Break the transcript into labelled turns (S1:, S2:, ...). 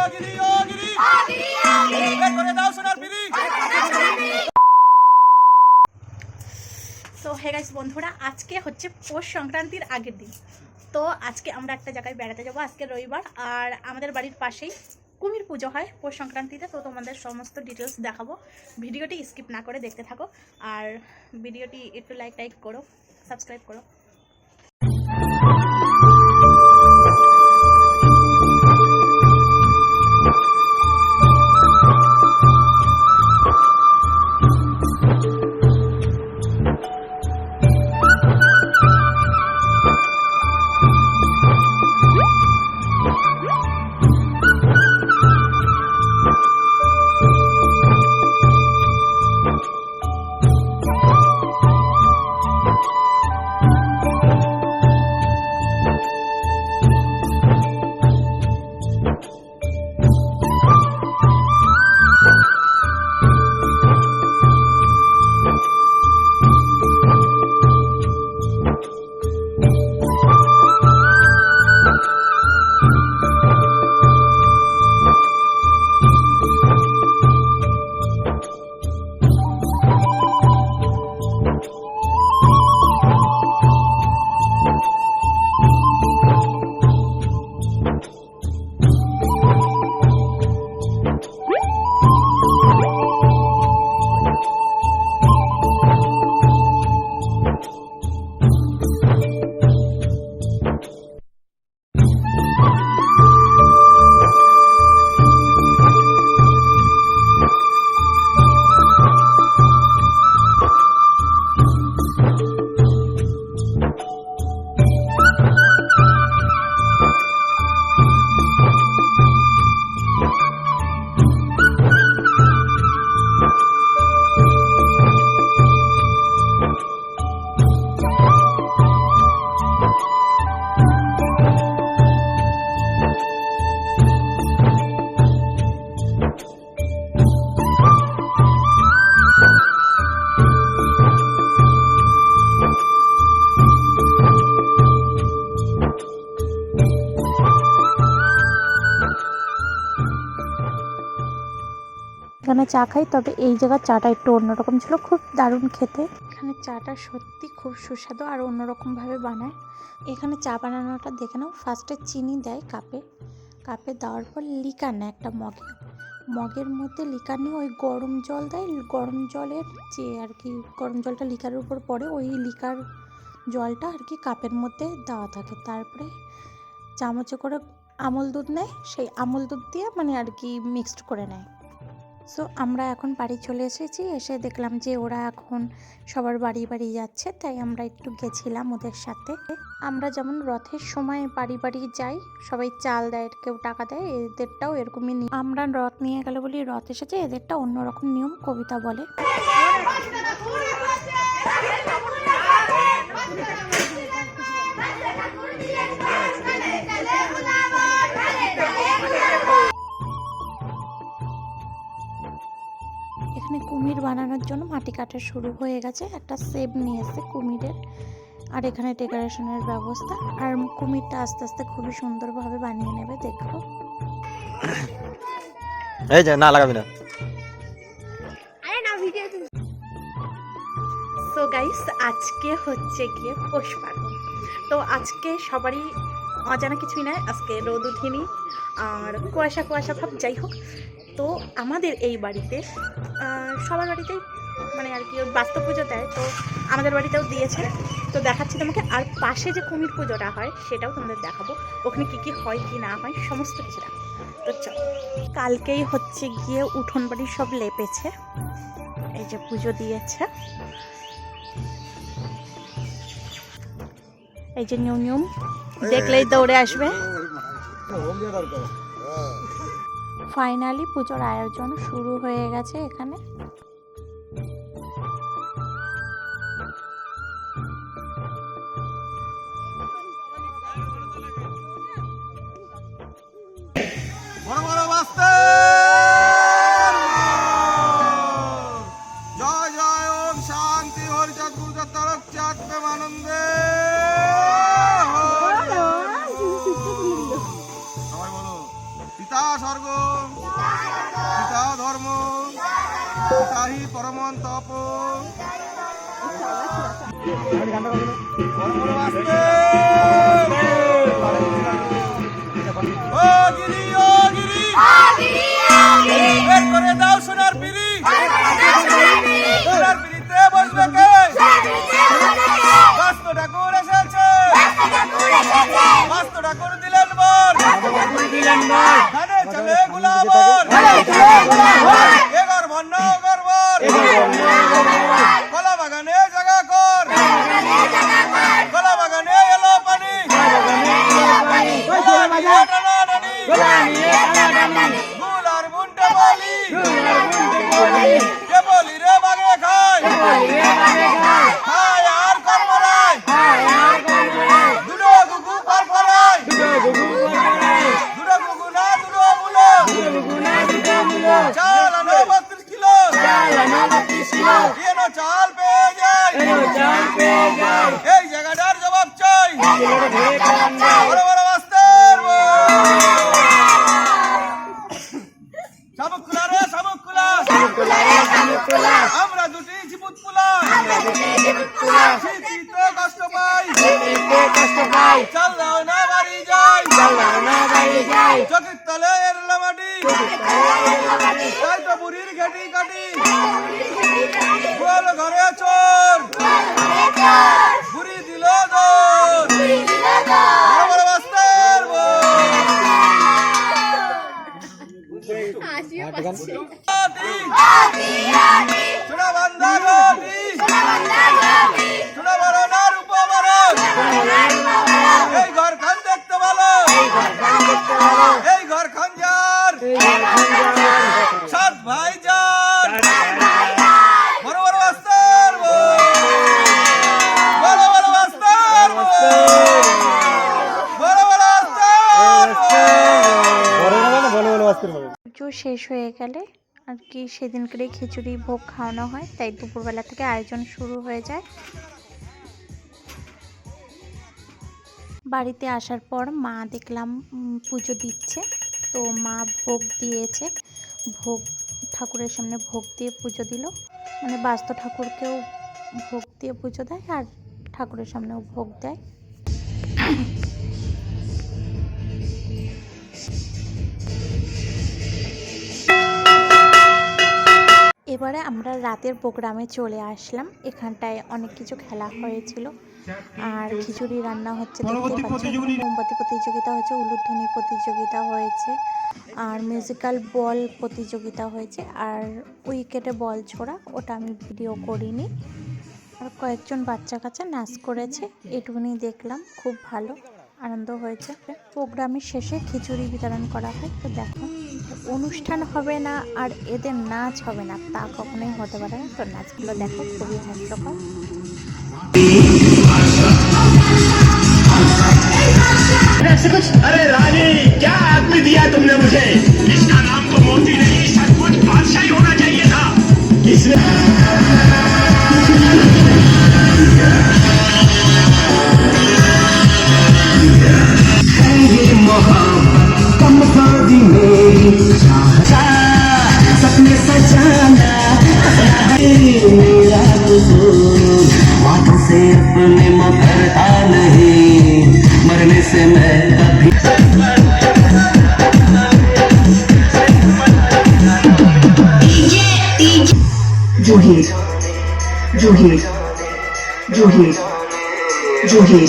S1: তো hey guys বন্ধুরা, আজকে হচ্ছে পৌষ সংক্রান্তির আগের দিন। তো আজকে আমরা একটা জায়গায় বেড়াতে যাবো, আজকে রবিবার। আর আমাদের বাড়ির পাশেই কুমির পুজো হয় পৌষ সংক্রান্তিতে। তো তোমাদের সমস্ত ডিটেলস দেখাবো, ভিডিওটি স্কিপ না করে দেখতে থাকো। আর ভিডিওটি একটু লাইক করো, সাবস্ক্রাইব করো। এখানে চা খাই, তবে এই জায়গার চাটা একটু অন্যরকম ছিল, খুব দারুণ খেতে। এখানে চাটা সত্যি খুব সুস্বাদু আর অন্যরকমভাবে বানায়। এখানে চা বানানোটা দেখে নাও, ফার্স্টে চিনি দেয় কাপে দেওয়ার পর লিকার নেয় একটা মগের মধ্যে লিকার নিয়ে ওই গরম জল দেয়। গরম জলের যে আর কি গরম জলটা লিকারের উপর পড়ে, ওই লিকার জলটা আর কি কাপের মধ্যে দেওয়া থাকে। তারপরে চামচে করে আমুল দুধ নেয়, সেই আমুল দুধ দিয়ে মানে আর কি মিক্সড করে নেয়। সো আমরা এখন বাড়ি চলে এসেছি, এসে দেখলাম যে ওরা এখন সবার বাড়ি যাচ্ছে, তাই আমরা একটু গেছিলাম ওদের সাথে। আমরা যেমন রথের সময় বাড়ি যাই, সবাই চাল দেয়, কেউ টাকা দেয়, এদেরটাও এরকমই নিয়ম। আমরা রথ নিয়ে গেলে বলি রথ এসেছে, এদেরটা অন্যরকম নিয়ম, কবিতা বলে। এখানে কুমির বানানোর জন্য মাটি কাটা শুরু হয়ে গেছে, একটা সেপ নিয়ে এসে কুমিরের। আর এখানে ডেকোরেশনের ব্যবস্থা, আর কুমিরটা আস্তে আস্তে খুবই সুন্দরভাবে বানিয়ে নেবে, দেখো।
S2: এই যে না লাগাবি না।
S1: সো গাইস, আজকে হচ্ছে গিয়ে পৌষ পার্বণ। তো আজকে সবারই অজানা কিছুই নয়, আজকে রোদ উঠিনি আর কুয়াশা ভাব, যাই হোক। তো আমাদের এই বাড়িতে সবার বাড়িতেই মানে আর কি বাস্তব পুজো দেয়, তো আমাদের বাড়িতেও দিয়েছে। তো দেখাচ্ছি তোমাকে। আর পাশে যে কুমির পুজোটা হয় সেটাও তোমাদের দেখাবো, ওখানে কি হয় কি না হয় সমস্ত কিছু দেখাবো। তো চলো, কালকেই হচ্ছে গিয়ে উঠোন বাড়ি সব লেপেছে, এই যে পুজো দিয়েছে, এই যে নিয়ম দেখলেই দৌড়ে আসবে। ফাইনালি পুজোর আয়োজন শুরু হয়ে গেছে এখানে।
S2: পিতা স্বর্গ পিতা ধর্ম পিতাহি পরমন তপ ও গিরি বের করে দাও সোনার পিড়ি সোনার পিড়িতে বসবে কে বাস্তু ঠাকুর এসেছে বাস্তু ঠাকুর দিলেন বর ধানে চলে গুলাবর এগর ভন্ন গর্বর কলা বাগানে জায়গা কর কলা বাগানে এলো পানি গুলার বুনটা বলি কে বলি রে বাগে খায় খায় আর কর্মরায় দুটো গুগু কর্মরায় দুটো গুগু না দুটো মুলো চাল আনো 32 কিলো এনো চাল পেয়ে যায় এই জায়গাটার জবাব চাই বড় বড় মাস্টার শামুক কুলা আমরা দুটি চিপুত পুলা শীতে কষ্ট পাই চাল দাও না বাড়ি যাই চকির তলে এরলা মাটি তাই তো বুড়ির ঘেটি কাটি গোয়াল ঘরে চোর বুড়ি দিল দোর বড় বড় মাস্টার সোনা বান্ধা গতি সোনা বড় না রূপ বড় এই ঘর খান দেখতে ভালো এই ঘর খান যার সাত ভাই যার বড় বড় মাস্টার বড় বড় মাস্টার বড় বড় মাস্টার
S1: পুজো শেষ হয়ে গেলে আর কি সেদিনকার খিচুড়ি ভোগ খাওয়ানো হয়, তাই দুপুরবেলা থেকে আয়োজন শুরু হয়ে যায়। বাড়িতে আসার পর মা দেখলাম পুজো দিচ্ছে, তো মা ভোগ দিয়েছে, ভোগ ঠাকুরের সামনে ভোগ দিয়ে পুজো দিল, মানে বাস্তু ঠাকুরকেও ভোগ দিয়ে পুজো দেয় আর ঠাকুরের সামনেও ভোগ দেয়। এবারে আমরা রাতের প্রোগ্রামে চলে আসলাম। এখানটায় অনেক কিছু খেলা হয়েছিল আর খিচুড়ি রান্না হচ্ছে, দেখতে পাচ্ছি। মোমবাতি প্রতিযোগিতা হয়েছে, উলুধ্বনি প্রতিযোগিতা হয়েছে, আর মিউজিক্যাল বল প্রতিযোগিতা হয়েছে, আর উইকেটে বল ছোড়া, ওটা আমি ভিডিও করিনি। আর কয়েকজন বাচ্চা কাচ্চা নাচ করেছে, এটুকুনি দেখলাম, খুব ভালো আনন্দ হয়েছে। প্রোগ্রামের শেষে খিচুড়ি বিতরণ করা হয়। তো দেখো, অনুষ্ঠান হবে না আর এদের নাচ হবে না তা কখনোই হতে পারে না। তো নাচগুলো দেখো, খুবই হাস্যকর।
S3: अरे रानी, क्या आदमी दिया तुमने मुझे? इसका नाम तो मोती नहीं, सचमुच बादशाही होना चाहिए था। किसने सपने सजाना मेरा बातों से अपने मरता नहीं, मरने से मैं कभी जूही जूही जूही जूही